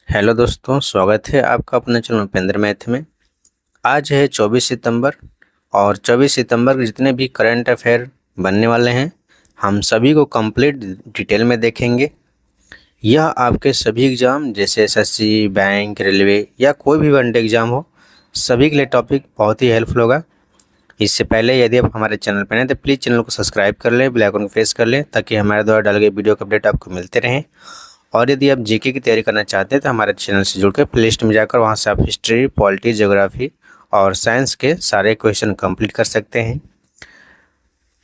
Hello दोस्तों, स्वागत है आपका अपने चैनल उपेंद्र मैथ में। आज है 24 सितंबर और 24 सितंबर के जितने भी करंट अफेयर बनने वाले हैं हम सभी को कंप्लीट डिटेल में देखेंगे। यह आपके सभी एग्ज़ाम जैसे एसएससी, बैंक, रेलवे या कोई भी वनडे एग्ज़ाम हो, सभी के लिए टॉपिक बहुत ही हेल्पफुल होगा। इससे पहले यदि आप हमारे चैनल पर हैं तो प्लीज़ चैनल को सब्सक्राइब कर लें, बेल आइकन को प्रेस कर लें ताकि हमारे द्वारा डाले गए वीडियो के अपडेट आपको मिलते रहें। और यदि आप जीके की तैयारी करना चाहते हैं तो हमारे चैनल से जुड़कर प्लेलिस्ट में जाकर वहां से आप हिस्ट्री, पॉलिटी, ज्योग्राफी और साइंस के सारे क्वेश्चन कंप्लीट कर सकते हैं।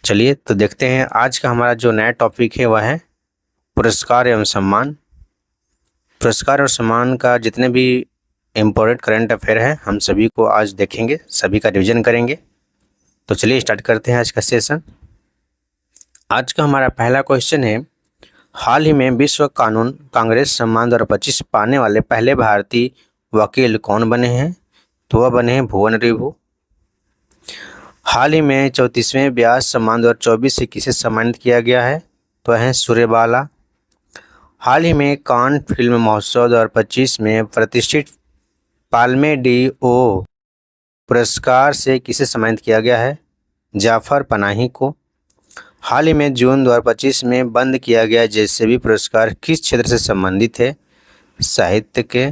चलिए तो देखते हैं आज का हमारा जो नया टॉपिक है वह है पुरस्कार एवं सम्मान। पुरस्कार और सम्मान का जितने भी इम्पोर्टेंट करंट अफेयर है हम सभी को आज देखेंगे, सभी का रिविजन करेंगे। तो चलिए स्टार्ट करते हैं आज का सेशन। आज का हमारा पहला क्वेश्चन है, हाल ही में विश्व कानून कांग्रेस सम्मान 2025 पाने वाले पहले भारतीय वकील कौन बने हैं? तो वह बने हैं भुवन रिभु। हाल ही में 34वें व्यास सम्मान 2024 से किसे सम्मानित किया गया है? तो है सूर्यबाला। हाल ही में कान फिल्म महोत्सव 2025 में प्रतिष्ठित पाल्मे डी ओ पुरस्कार से किसे सम्मानित किया गया है? जाफर पनाही को। हाल ही में जून 2025 में बंद किया गया जेसीबी पुरस्कार किस क्षेत्र से संबंधित है? साहित्य के।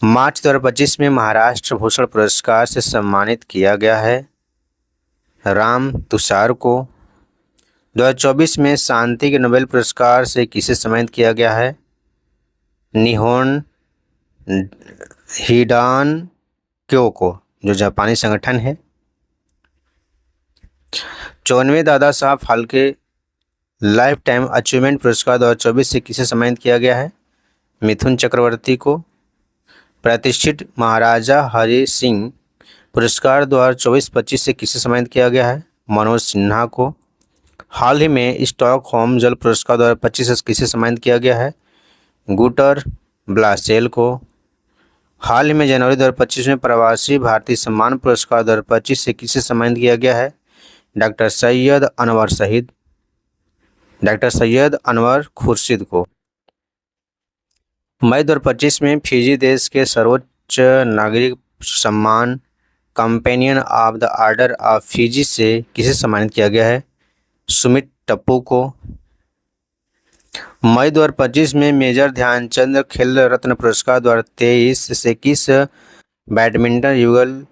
मार्च 2025 में महाराष्ट्र भूषण पुरस्कार से सम्मानित किया गया है राम तुषार को। 2024 में शांति के नोबेल पुरस्कार से किसे सम्मानित किया गया है? निहोन हिडान क्यो को, जो जापानी संगठन है। 54वें Dada Saheb Phalke life time achievement पुरस्कार 2024 से किसे सम्मानित किया गया है? मिथुन चक्रवर्ती को। प्रतिष्ठित महाराजा हरि सिंह पुरस्कार 2024-25 से किसे सम्मानित किया गया है? मनोज सिन्हा को। हाल ही में स्टॉकहोम जल पुरस्कार 2025 से किसे सम्मानित किया गया है? गुटर ब्लासेल को। हाल ही में जनवरी 2025 में प्रवासी भारतीय सम्मान पुरस्कार 2025 से किसे सम्मानित किया गया है? डॉक्टर सैयद अनवर खुर्शीद को। मई 2025 में फिजी देश के सर्वोच्च नागरिक सम्मान companion of the order of Fiji से किसे सम्मानित किया गया है? सुमित टप्पू को। मई 2025 में मेजर ध्यानचंद खेल रत्न पुरस्कार 2023 से किस बैडमिंटन युगल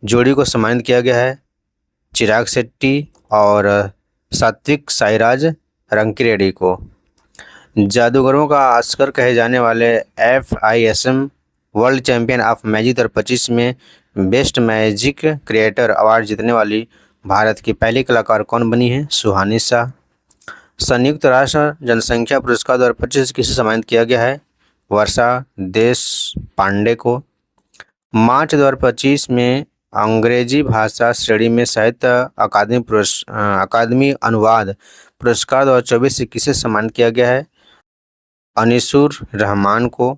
जोड़ी को सम्मानित किया गया है? चिराग शेट्टी और सात्विक साईराज रंकिरेड्डी को। जादूगरों का ऑस्कर कहे जाने वाले FISM world champion of magic 2025 में बेस्ट मैजिक क्रिएटर अवार्ड जीतने वाली भारत की पहली कलाकार कौन बनी है? सुहानी शाह। संयुक्त राष्ट्र जनसंख्या पुरस्कार 2025 किसे सम्मानित किया गया है? वर्षा देश पांडे को। मार्च 2025 में अंग्रेजी भाषा श्रेणी में साहित्य अकादमी अनुवाद पुरस्कार 2024 से किसे सम्मानित किया गया है? अनिसुर रहमान को।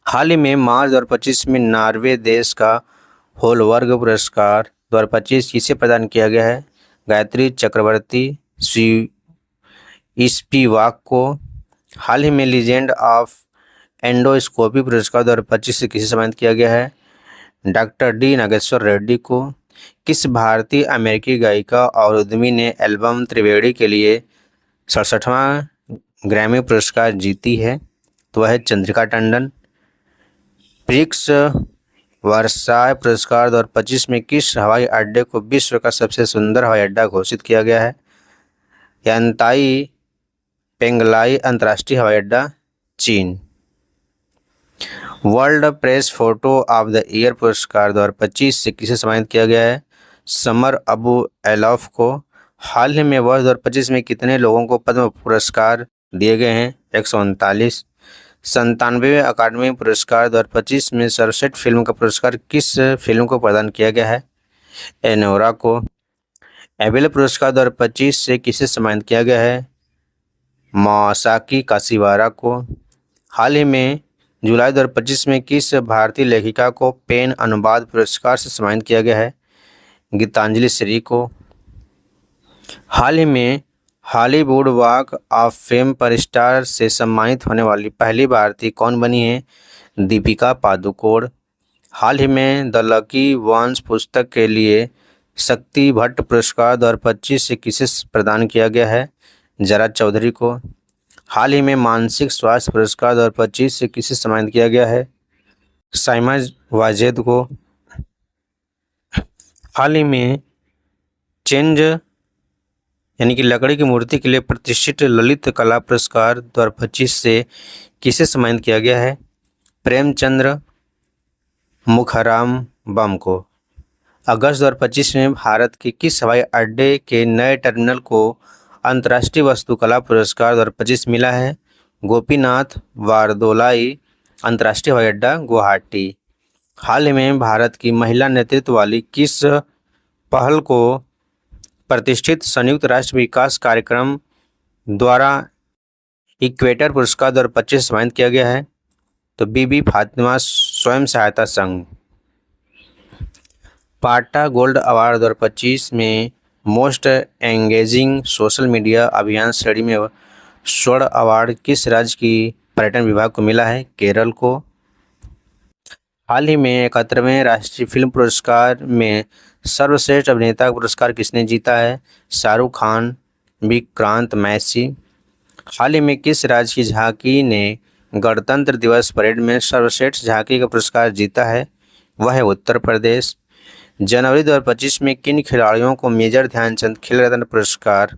हाल ही में मार्च 2025 में नॉर्वे देश का होलवर्ग पुरस्कार 2025 किसे प्रदान किया गया है? गायत्री चक्रवर्ती स्पिवाक को। हाल ही में लीजेंड ऑफ एंडोस्कोपी पुरस्कार 2025 से किसे सम्मानित किया गया है? डॉक्टर डी नागेश्वर रेड्डी को। किस भारतीय अमेरिकी गायिका और उद्यमी ने एल्बम त्रिवेणी के लिए 67वां ग्रैमी पुरस्कार जीती है? तो वह है चंद्रिका टंडन। प्रिक्स वर्साय पुरस्कार 2025 में किस हवाई अड्डे को विश्व का सबसे सुंदर हवाई अड्डा घोषित किया गया है? यांताई पेंगलाई अंतर्राष्ट्रीय हवाई अड्डा, चीन। World press photo of the year पुरस्कार 2025 से किसे सम्मानित किया गया है? समर अबू एलॉफ को। हाल ही में वर्ष 2025 में कितने लोगों को पद्म पुरस्कार दिए गए हैं? 139। 97वें अकादमी पुरस्कार 2025 में सर्वश्रेष्ठ फिल्म का पुरस्कार किस फिल्म को प्रदान किया गया है? एनोरा को। एबेल पुरस्कार 2025 से किसे सम्मानित किया गया है? मासाकी काशिवारा को। हाल ही में जुलाई 2025 में किस भारतीय लेखिका को पेन अनुवाद पुरस्कार से सम्मानित किया गया है? गीतांजलि श्री को। हाल ही में हॉलीवुड वॉक ऑफ फेम पर स्टार से सम्मानित होने वाली पहली भारतीय कौन बनी है? दीपिका पादुकोण। हाल ही में द लकी वंस पुस्तक के लिए शक्ति भट्ट पुरस्कार 2025 से किसे प्रदान किया गया है? जरा चौधरी को। हाल ही में मानसिक स्वास्थ्य पुरस्कार 2025 से किसे सम्मानित किया गया है? साइमा वाजेद को। हाल ही में चेंज यानी कि लकड़ी की मूर्ति के लिए प्रतिष्ठित ललित कला पुरस्कार 2025 से किसे सम्मानित किया गया है? प्रेमचंद्र मुखर्रम बम को। अगस्त 2025 में भारत के किस हवाई अड्डे के नए टर्मिनल को अंतर्राष्ट्रीय वास्तुकला पुरस्कार 2025 मिला है? गोपीनाथ बारदोलाई अंतर्राष्ट्रीय हवाई अड्डा गुवाहाटी। हाल ही में भारत की महिला नेतृत्व वाली किस पहल को प्रतिष्ठित संयुक्त राष्ट्र विकास कार्यक्रम द्वारा इक्वेटर पुरस्कार 2025 सम्मानित किया गया है? तो बीबी फातिमा स्वयं सहायता संघ। पाटा गोल्ड अवार्ड 2025 में मोस्ट एंगेजिंग सोशल मीडिया अभियान श्रेणी में स्वर्ण अवार्ड किस राज्य की पर्यटन विभाग को मिला है? केरल को। हाल ही में 71वें राष्ट्रीय फिल्म पुरस्कार में सर्वश्रेष्ठ अभिनेता का पुरस्कार किसने जीता है? शाहरुख खान, विक्रांत मैसी। हाल ही में किस राज्य की झांकी ने गणतंत्र दिवस परेड में सर्वश्रेष्ठ झांकी का पुरस्कार जीता है? वह है उत्तर प्रदेश। जनवरी 2025 में किन खिलाड़ियों को मेजर ध्यानचंद खेल रत्न पुरस्कार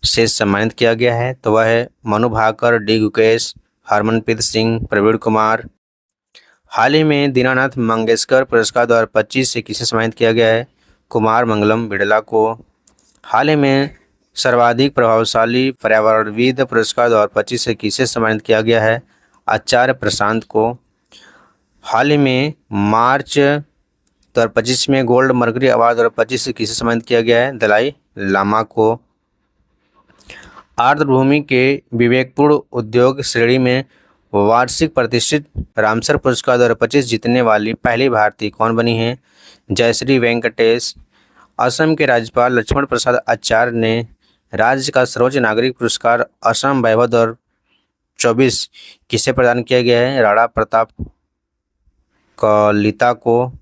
से सम्मानित किया गया है? तो वह है मनु भाकर, डी गुकेश, हरमनप्रीत सिंह, प्रवीण कुमार। हाल ही में दीनानाथ मंगेशकर पुरस्कार 2025 से किसे सम्मानित किया गया है? कुमार मंगलम बिड़ला को। हाल ही में सर्वाधिक प्रभावशाली पर्यावरणविद पुरस्कार 2025 से किसे सम्मानित किया गया है? आचार्य प्रशांत को। हाल ही में मार्च 2025 में गोल्ड मर्करी अवार्ड 2025 से किसे सम्मानित किया गया है? दलाई लामा को। आर्द्रभूमि के विवेकपूर्ण उद्योग श्रेणी में वार्षिक प्रतिष्ठित रामसर पुरस्कार 2025 जीतने वाली पहली भारतीय कौन बनी है? जयश्री वेंकटेश। असम के राज्यपाल लक्ष्मण प्रसाद आचार्य ने राज्य का सर्वोच्च नागरिक पुरस्कार असम वैभव 2024 किसे प्रदान किया गया है? राणा प्रताप कलिता को।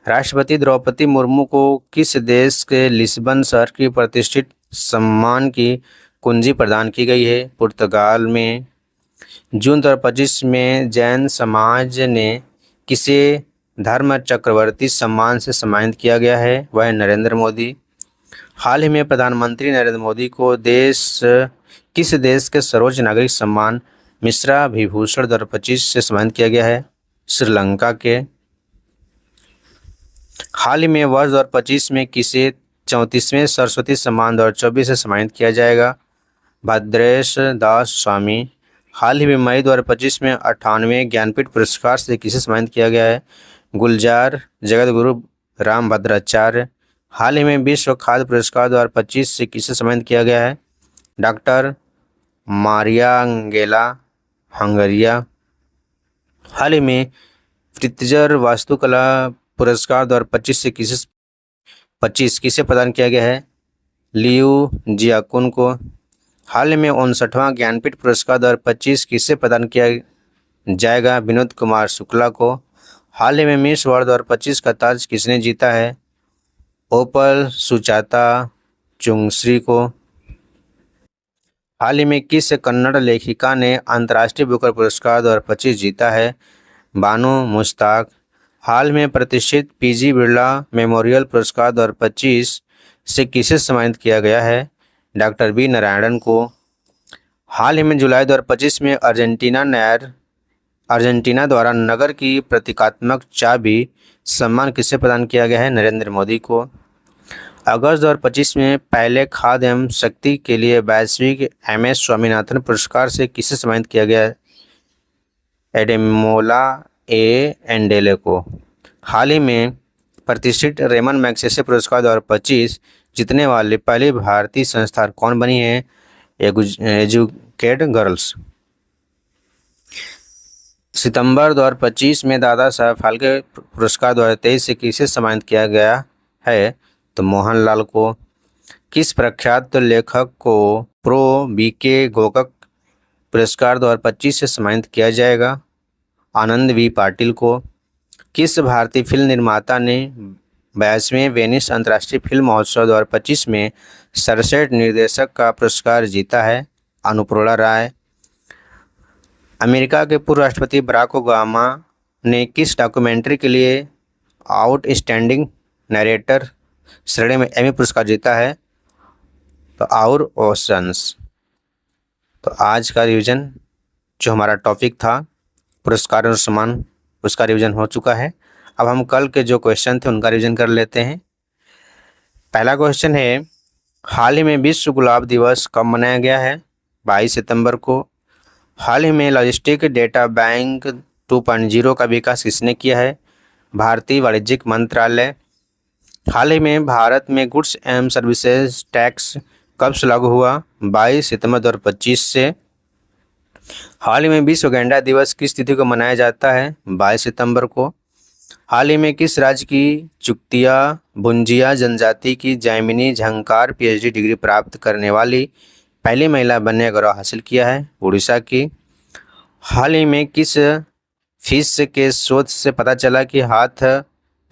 राष्ट्रपति द्रौपदी मुर्मू को किस देश के लिस्बन शहर की प्रतिष्ठित सम्मान की कुंजी प्रदान की गई है? पुर्तगाल में। जून 2025 में जैन समाज ने किसे धर्म चक्रवर्ती सम्मान से सम्मानित किया गया है? वह है नरेंद्र मोदी। हाल ही में प्रधानमंत्री नरेंद्र मोदी को किस देश के सर्वोच्च नागरिक सम्मान मिश्रा विभूषण 2025 से सम्मानित किया गया है? श्रीलंका के। हाल ही में वर्ष 2025 में किसे 34वें सरस्वती सम्मान 2024 से सम्मानित किया जाएगा? भद्रेश दास स्वामी। हाल ही में मई 2025 में 98वें ज्ञानपीठ पुरस्कार से किसे सम्मानित किया गया है? गुलजार जगतगुरु रामभद्राचार्य। हाल ही में विश्व खाद्य पुरस्कार 2025 से किसे सम्मानित किया गया है? Doctor Mariangela हंगरिया। हाल ही में प्रित्जर वास्तुकला पुरस्कार 2025 से किसे प्रदान किया गया है? लियू जियाकुन को। हाल ही में 59वां ज्ञानपीठ पुरस्कार 2025 किसे प्रदान किया जाएगा? विनोद कुमार शुक्ला को। हाल ही में मिस वर्ल्ड 2025 का ताज किसने जीता है? ओपल सुचाता चुंगश्री को। हाल ही में किस कन्नड़ लेखिका ने अंतर्राष्ट्रीय बुकर पुरस्कार 2025 जीता है? बानो मुश्ताक। हाल में प्रतिष्ठित पीजी बिरला मेमोरियल पुरस्कार 2025 से किसे सम्मानित किया गया है? डॉक्टर बी नारायणन को। हाल ही में जुलाई 2025 में अर्जेंटीना द्वारा नगर की प्रतीकात्मक चाबी सम्मान किसे प्रदान किया गया है? नरेंद्र मोदी को। अगस्त 2025 में पहले खाद्य एवं शक्ति के लिए वैश्विक MS स्वामीनाथन पुरस्कार से किसे सम्मानित किया गया है? एडेमोला एंडेले को। हाल ही में प्रतिष्ठित रेमन मैग्सेसे पुरस्कार 2025 जीतने वाली पहली भारतीय संस्था कौन बनी है? Educate girls. सितंबर 2025 में दादा साहब फाल्के पुरस्कार 2023 से किसे सम्मानित किया गया है? तो मोहनलाल को। किस प्रख्यात लेखक को प्रो बीके गोकक पुरस्कार 2025 से सम्मानित किया जाएगा? आनंद वी पाटिल को। किस भारतीय फिल्म निर्माता ने 22वें वेनिस अंतर्राष्ट्रीय फिल्म महोत्सव 2025 में सर्वश्रेष्ठ निर्देशक का पुरस्कार जीता है? अनुप्रिया राय। अमेरिका के पूर्व राष्ट्रपति बराक ओबामा ने किस डॉक्यूमेंट्री के लिए आउटस्टैंडिंग नरेटर श्रेणी में एमी पुरस्कार जीता है? तो आवर ओशंस। तो आज का रिवीजन जो हमारा टॉपिक था पुरस्कार और सम्मान, उसका रिवीजन हो चुका है। अब हम कल के जो क्वेश्चन थे उनका रिवीजन कर लेते हैं। पहला क्वेश्चन है, हाल ही में विश्व गुलाब दिवस कब मनाया गया है? 22 सितंबर को। हाल ही में लॉजिस्टिक डेटा बैंक 2.0 का विकास किसने किया है? भारतीय वाणिज्यिक मंत्रालय। हाल ही में भारत में गुड्स एंड सर्विसेज टैक्स कब से लागू हुआ? 22 सितंबर 2025 से। हाल ही में विश्व गैंडा दिवस किस तिथि को मनाया जाता है? 22 सितंबर को। हाल ही में किस राज्य की चुक्तिया भुंजिया जनजाति की जायमिनी झंकार पीएचडी डिग्री प्राप्त करने वाली पहली महिला बनने का गौरव हासिल किया है? उड़ीसा की। हाल ही में किस फिश के शोध से पता चला कि हाथ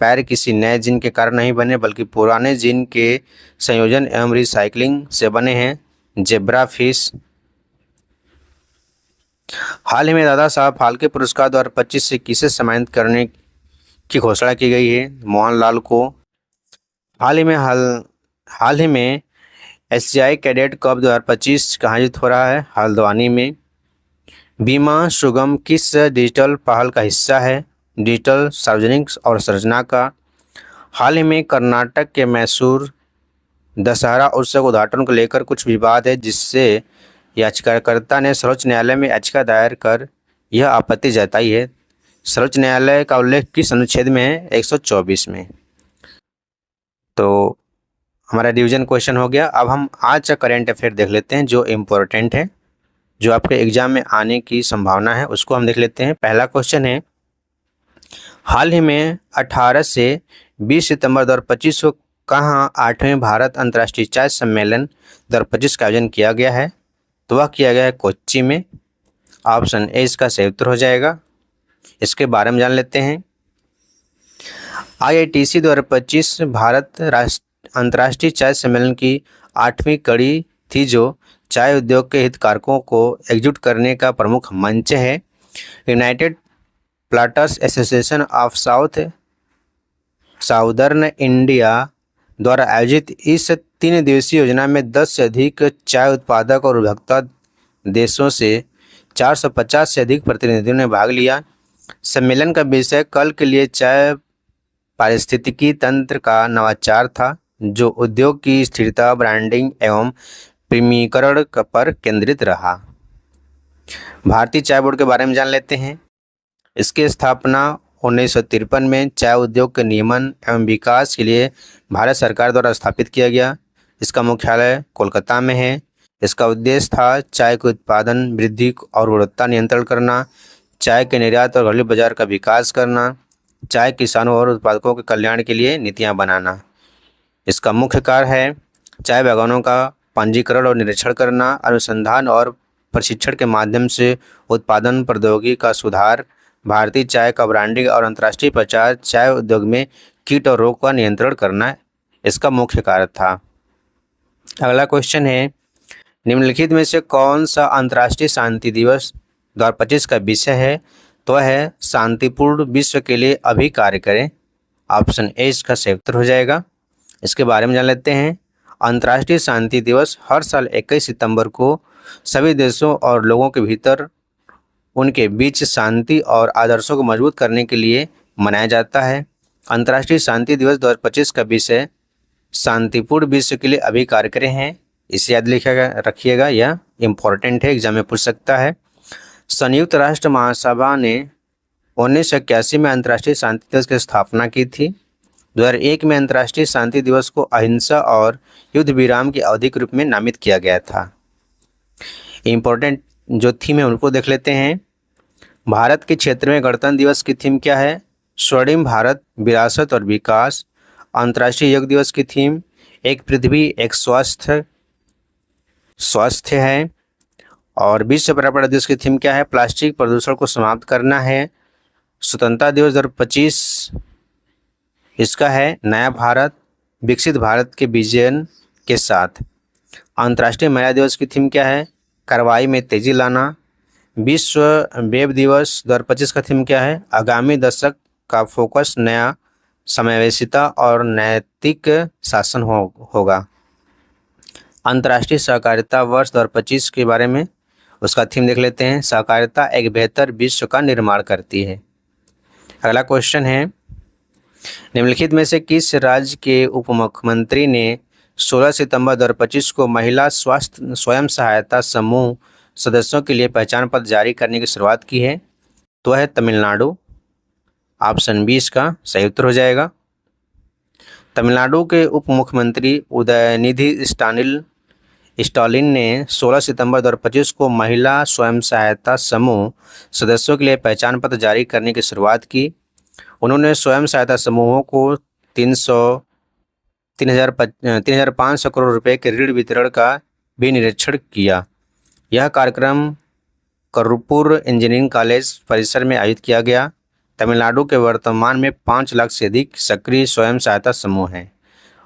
पैर किसी नए जीन के कारण नहीं बने बल्कि पुराने जीन के संयोजन एवं रिसाइकलिंग से बने हैं? Zebra fish. हाल ही में दादा साहब फाल्के पुरस्कार 2025 से किसे सम्मानित करने की घोषणा की गई है? मोहनलाल को। हाल ही में एशियाई कैडेट कप 2025 कहाँ आयोजित हो रहा है? हल्द्वानी में। बीमा सुगम किस डिजिटल पहल का हिस्सा है? डिजिटल सार्वजनिक और संरचना का। हाल ही में कर्नाटक के मैसूर दशहरा उत्सव उद्घाटन को लेकर कुछ विवाद है, जिससे याचिकाकर्ता ने सर्वोच्च न्यायालय में याचिका दायर कर यह आपत्ति जताई है। सर्वोच्च न्यायालय का उल्लेख किस अनुच्छेद में है? 124 में। तो हमारा डिवीजन क्वेश्चन हो गया। अब हम आज का करेंट अफेयर देख लेते हैं जो इम्पोर्टेंट है, जो आपके एग्जाम में आने की संभावना है, उसको हम देख लेते हैं। पहला क्वेश्चन है, हाल ही में 18 से 20 सितंबर 2025 को कहाँ 8वें भारत अंतर्राष्ट्रीय चाय सम्मेलन 2025 का आयोजन किया गया है? तो वह किया गया है कोच्चि में। ऑप्शन ए इसका सही उत्तर हो जाएगा। इसके बारे में जान लेते हैं। IITC 2025 भारत अंतर्राष्ट्रीय चाय सम्मेलन की 8वीं कड़ी थी, जो चाय उद्योग के हितधारकों को एकजुट करने का प्रमुख मंच है। United planters association of southern India द्वारा आयोजित इस 3 दिवसीय योजना में 10 से अधिक चाय उत्पादक और उपभोक्ता देशों से 450 से अधिक प्रतिनिधियों ने भाग लिया। सम्मेलन का विषय कल के लिए चाय पारिस्थितिकी तंत्र का नवाचार था, जो उद्योग की स्थिरता, ब्रांडिंग एवं प्रीमियमीकरण पर केंद्रित रहा। भारतीय चाय बोर्ड के बारे में जान लेते हैं। इसकी स्थापना 1953 में चाय उद्योग के नियमन एवं विकास के लिए भारत सरकार द्वारा स्थापित किया गया। इसका मुख्यालय कोलकाता में है। इसका उद्देश्य था चाय के उत्पादन वृद्धि और गुणवत्ता नियंत्रण करना, चाय के निर्यात और घरेलू बाजार का विकास करना, चाय किसानों और उत्पादकों के कल्याण के लिए नीतियां बनाना। इसका मुख्य कार्य है चाय बागानों का पंजीकरण और निरीक्षण करना, अनुसंधान और प्रशिक्षण के माध्यम से उत्पादन प्रौद्योगिकी का सुधार, भारतीय चाय का ब्रांडिंग और अंतर्राष्ट्रीय प्रचार, चाय उद्योग में कीट और रोग का नियंत्रण करना इसका मुख्य कार्य था। अगला क्वेश्चन है, निम्नलिखित में से कौन सा अंतर्राष्ट्रीय शांति दिवस 2025 का विषय है? तो है शांतिपूर्ण विश्व के लिए अभी कार्य करें। ऑप्शन ए इसका सही उत्तर हो जाएगा। इसके बारे में जान लेते हैं। अंतर्राष्ट्रीय शांति दिवस हर साल 21 सितंबर को सभी देशों और लोगों के भीतर उनके बीच शांति और आदर्शों को मजबूत करने के लिए मनाया जाता है। अंतर्राष्ट्रीय शांति दिवस 2025 का विषय शांतिपूर्ण विश्व के लिए अभी कार्य करें हैं। इसे याद रखिएगा, यह इम्पोर्टेंट है, एग्जाम में पूछ सकता है। संयुक्त राष्ट्र महासभा ने 1981 में अंतर्राष्ट्रीय शांति दिवस की स्थापना की थी। 2001 में अंतर्राष्ट्रीय शांति दिवस को अहिंसा और युद्ध विराम की अवधि के रूप में नामित किया गया था। इम्पोर्टेंट जो थीम है उनको देख लेते हैं। भारत के क्षेत्र में गणतंत्र दिवस की थीम क्या है? स्वर्णिम भारत, विरासत और विकास। अंतर्राष्ट्रीय योग दिवस की थीम एक पृथ्वी एक स्वास्थ्य है। और विश्व पर्यावरण दिवस की थीम क्या है? प्लास्टिक प्रदूषण को समाप्त करना है। स्वतंत्रता दिवस 2025 इसका है नया भारत विकसित भारत के विजन के साथ। अंतर्राष्ट्रीय महिला दिवस की थीम क्या है? कार्रवाई में तेजी लाना। विश्व वेब दिवस 2025 का थीम क्या है? आगामी दशक का फोकस नया समावेशिता और नैतिक शासन होगा। अंतर्राष्ट्रीय सहकारिता वर्ष 2025 के बारे में उसका थीम देख लेते हैं। सहकारिता एक बेहतर विश्व का निर्माण करती है। अगला क्वेश्चन है, निम्नलिखित में से किस राज्य के उप मुख्यमंत्री ने 16 सितंबर 2025 को महिला स्वास्थ्य स्वयं सहायता समूह सदस्यों के लिए पहचान पत्र जारी करने की शुरुआत की है? तो है तमिलनाडु। ऑप्शन 20 का सही उत्तर हो जाएगा। तमिलनाडु के उप मुख्यमंत्री उदयनिधि स्टालिन ने 16 सितंबर 2025 को महिला स्वयं सहायता समूह सदस्यों के लिए पहचान पत्र जारी करने की शुरुआत की। उन्होंने स्वयं सहायता समूहों को 3,500 करोड़ रुपए के ऋण वितरण का भी निरीक्षण किया। यह कार्यक्रम करपुर इंजीनियरिंग कॉलेज परिसर में आयोजित किया गया। तमिलनाडु के वर्तमान में 5 लाख से अधिक सक्रिय स्वयं सहायता समूह हैं।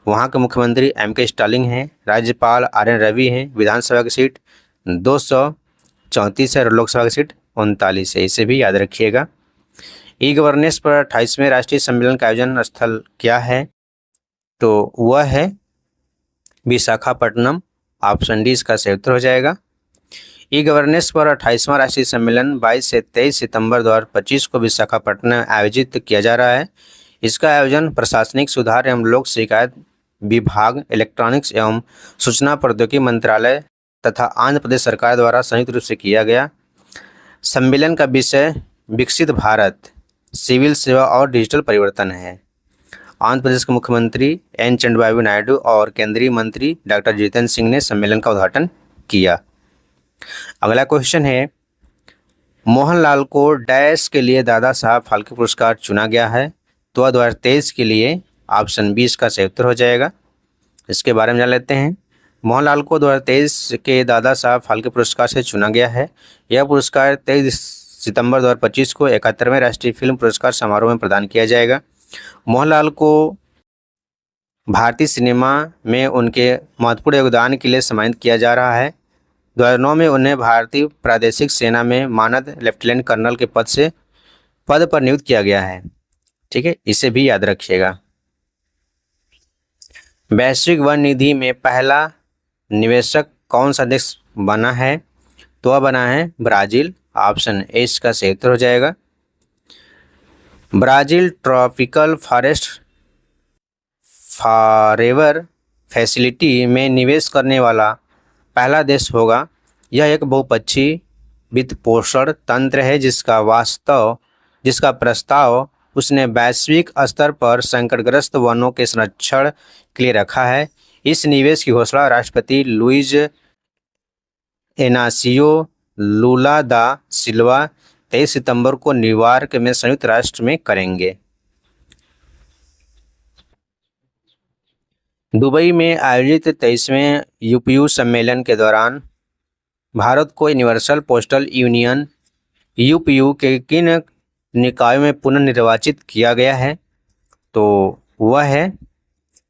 वहाँ के मुख्यमंत्री M.K. स्टालिन हैं। राज्यपाल RN रवि हैं। विधानसभा की सीट 234 है और लोकसभा की सीट 39 है। इसे भी याद रखिएगा। ई गवर्नेंस पर 28वें राष्ट्रीय सम्मेलन का आयोजन स्थल क्या है? तो वह है विशाखापट्टनम। ऑप्शन डी इसका सही उत्तर हो जाएगा। ई गवर्नेंस पर 28वां राष्ट्रीय सम्मेलन 22 से 23 सितंबर 2025 को विशाखापट्टनम में आयोजित किया जा रहा है। इसका आयोजन प्रशासनिक सुधार एवं लोक शिकायत विभाग, इलेक्ट्रॉनिक्स एवं सूचना प्रौद्योगिकी मंत्रालय तथा आंध्र प्रदेश सरकार द्वारा संयुक्त रूप से किया गया। सम्मेलन का विषय विकसित भारत, सिविल सेवा और डिजिटल परिवर्तन है। आंध्र प्रदेश के मुख्यमंत्री N. चंद्रबाबू नायडू और केंद्रीय मंत्री डॉक्टर जितेंद्र सिंह ने सम्मेलन का उद्घाटन किया। अगला क्वेश्चन है, मोहनलाल को डैश के लिए दादा साहब फाल्के पुरस्कार चुना गया है? तो 2023 के लिए ऑप्शन 20 का सही उत्तर हो जाएगा। इसके बारे में जान लेते हैं। मोहनलाल को 2023 के दादा साहब फाल्के पुरस्कार से चुना गया है। यह पुरस्कार 23 सितंबर 2025 को 71वें राष्ट्रीय फिल्म पुरस्कार समारोह में प्रदान किया जाएगा। मोहनलाल को भारतीय सिनेमा में उनके महत्वपूर्ण योगदान के लिए सम्मानित किया जा रहा है। 2009 में उन्हें भारतीय प्रादेशिक सेना में मानद लेफ्टिनेंट कर्नल के पद पर नियुक्त किया गया है। ठीक है, इसे भी याद रखिएगा। वैश्विक वन निधि में पहला निवेशक कौन सा देश बना है? तो वह बना है ब्राजील। ऑप्शन ए इसका सही उत्तर हो जाएगा। Brazil tropical forest forever facility में निवेश करने वाला पहला देश होगा। यह एक बहुपक्षीय वित्तपोषण तंत्र है जिसका प्रस्ताव उसने वैश्विक स्तर पर संकटग्रस्त वनों के संरक्षण के लिए रखा है। इस निवेश की घोषणा राष्ट्रपति लुइज इनासियो लूला दा सिल्वा 23 सितंबर को न्यूयॉर्क में संयुक्त राष्ट्र में करेंगे। दुबई में आयोजित 23वें UPU सम्मेलन के दौरान भारत को यूनिवर्सल पोस्टल यूनियन UPU के किन निकायों में पुनर्निर्वाचित किया गया है? तो वह है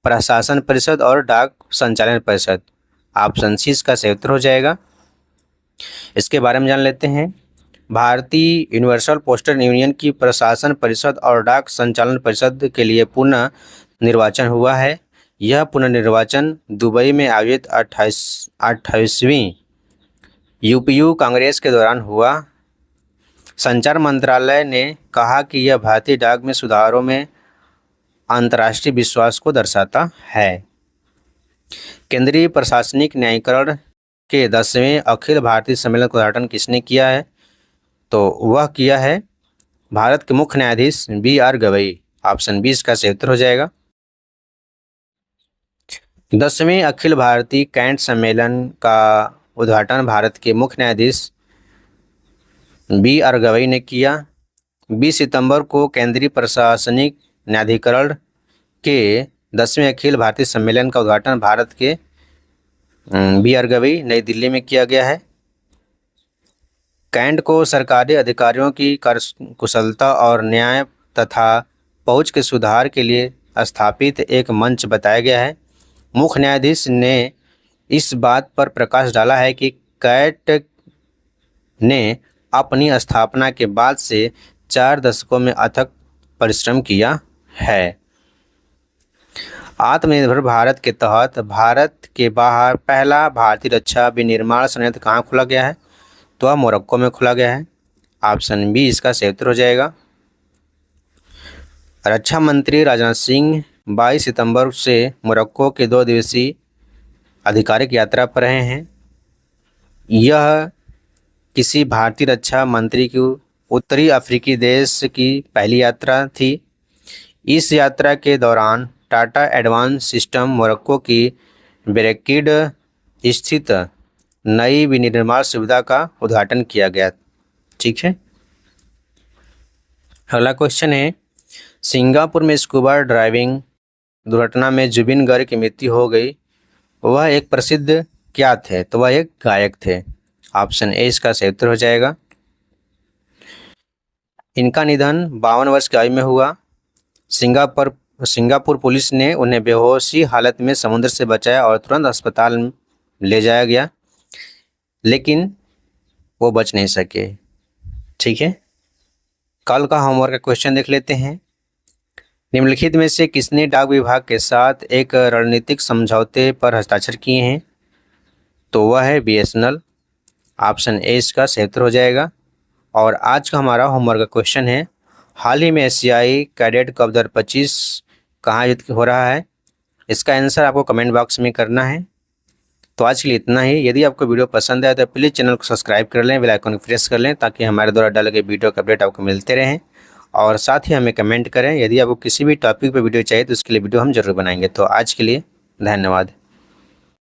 प्रशासन परिषद और डाक संचालन परिषद। ऑप्शन सी इसका सही उत्तर हो जाएगा। इसके बारे में जान लेते हैं। भारतीय यूनिवर्सल पोस्टल यूनियन की प्रशासन परिषद और डाक संचालन परिषद के लिए पुनः निर्वाचन हुआ है। यह पुनर्निर्वाचन दुबई में आयोजित 28वीं UPU कांग्रेस के दौरान हुआ। संचार मंत्रालय ने कहा कि यह भारतीय डाक में सुधारों में अंतर्राष्ट्रीय विश्वास को दर्शाता है। केंद्रीय प्रशासनिक न्यायीकरण के 10वें अखिल भारतीय सम्मेलन का उद्घाटन किसने किया है? तो वह किया है भारत के मुख्य न्यायाधीश BR गवई। ऑप्शन 20 का सही उत्तर हो जाएगा। 10वें अखिल भारतीय कैंट सम्मेलन का उद्घाटन भारत के मुख्य न्यायाधीश BR गवई ने किया। 20 सितंबर को केंद्रीय प्रशासनिक न्यायाधिकरण के 10वें अखिल भारतीय सम्मेलन का उद्घाटन भारत के BR गवई नई दिल्ली में किया गया है। कैंट को सरकारी अधिकारियों की कार्यकुशलता और न्याय तथा पहुंच के सुधार के लिए स्थापित एक मंच बताया गया है। मुख्य न्यायाधीश ने इस बात पर प्रकाश डाला है कि कैट ने अपनी स्थापना के बाद से 4 दशकों में अथक परिश्रम किया है। आत्मनिर्भर भारत के तहत भारत के बाहर पहला भारतीय रक्षा विनिर्माण संयंत्र कहाँ खोला गया है? तो वह मोरक्को में खोला गया है। ऑप्शन बी इसका सही उत्तर हो जाएगा। रक्षा मंत्री राजनाथ सिंह 22 सितंबर से मोरक्को के 2 दिवसीय आधिकारिक यात्रा पर रहे हैं। यह किसी भारतीय रक्षा मंत्री की उत्तरी अफ्रीकी देश की पहली यात्रा थी। इस यात्रा के दौरान टाटा एडवांस सिस्टम मोरक्को की बेरेकिड स्थित नई विनिर्माण सुविधा का उद्घाटन किया गया। ठीक है, अगला क्वेश्चन है, सिंगापुर में स्कूबा ड्राइविंग दुर्घटना में जुबिन गर्ग की मृत्यु हो गई। वह एक प्रसिद्ध क्या थे? तो वह एक गायक थे। ऑप्शन ए इसका सही उत्तर हो जाएगा। इनका निधन 52 वर्ष की आयु में हुआ। सिंगापुर पुलिस ने उन्हें बेहोशी हालत में समुद्र से बचाया और तुरंत अस्पताल ले जाया गया, लेकिन वो बच नहीं सके। ठीक है, कल का होमवर्क का क्वेश्चन देख लेते हैं। निम्नलिखित में से किसने डाक विभाग के साथ एक रणनीतिक समझौते पर हस्ताक्षर किए हैं? तो वह है BSNL। ऑप्शन ए इसका सही उत्तर हो जाएगा। और आज का हमारा होमवर्क का क्वेश्चन है, हाल ही में एशियाई कैडेट कप 2025 कहाँ आयोजित हो रहा है? इसका आंसर आपको कमेंट बॉक्स में करना है। तो आज के लिए इतना ही। यदि आपको वीडियो पसंद आए तो प्लीज़ चैनल को सब्सक्राइब कर लें, बेल आइकन को प्रेस कर लें, ताकि हमारे द्वारा डाले गए वीडियो का अपडेट आपको मिलते रहें। और साथ ही हमें कमेंट करें। यदि आपको किसी भी टॉपिक पर वीडियो चाहिए तो उसके लिए वीडियो हम जरूर बनाएंगे। तो आज के लिए धन्यवाद।